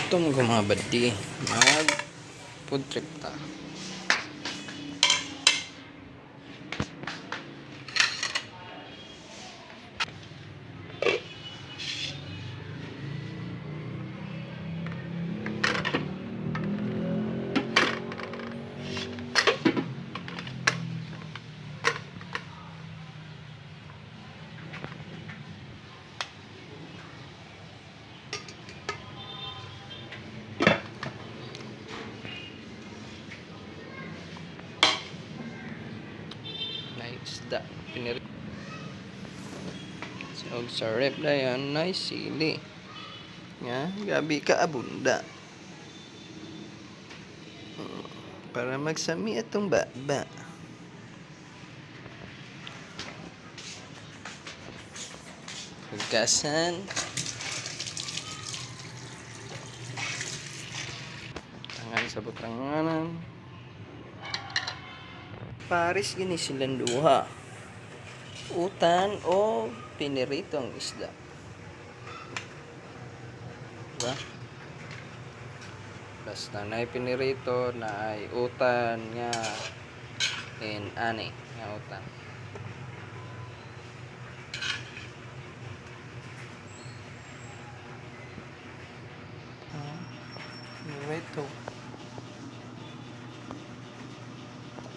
Gutom ko mga badi. Mag food trip ta. Isda pinir so sa rep na yan nice sili nga gabi ka abunda para magsami atong baba hugasan tangan sa butanganan paris gini silang duha utan o piniritong isda diba? Basta na pinirito na ay utan nga in ani nga utan pinirito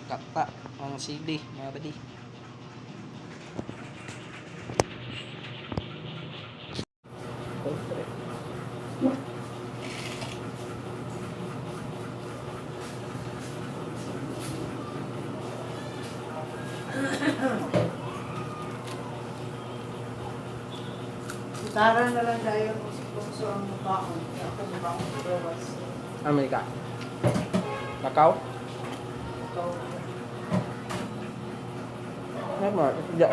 kata ang sili mga badi Tara na lang tayo kung so ang mukha ko. Ako mukha ko sa bawas. Amerika Macau Ikaw. Nét mà dễ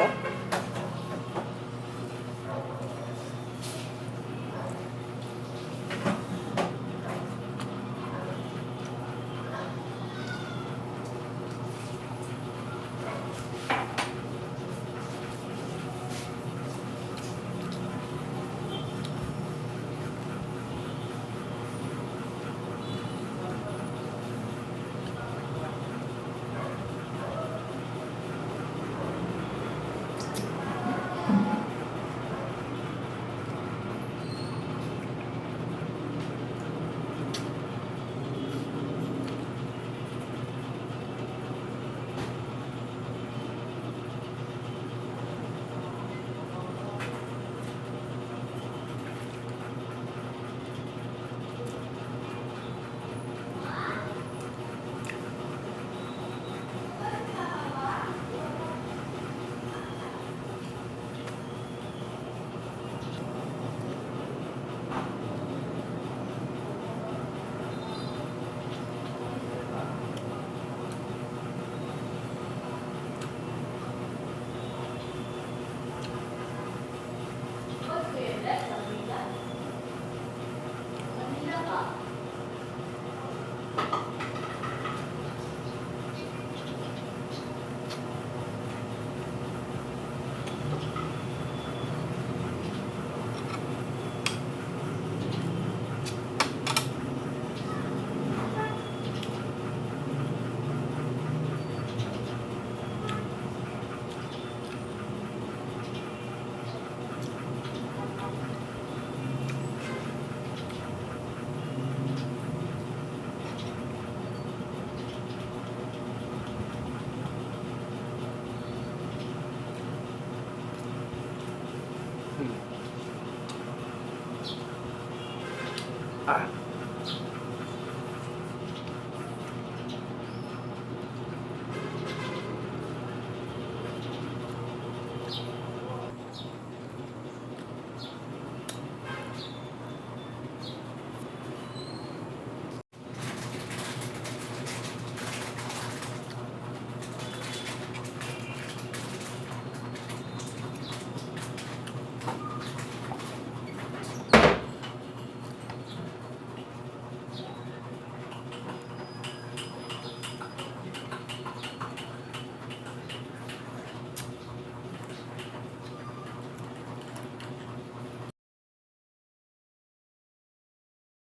Ah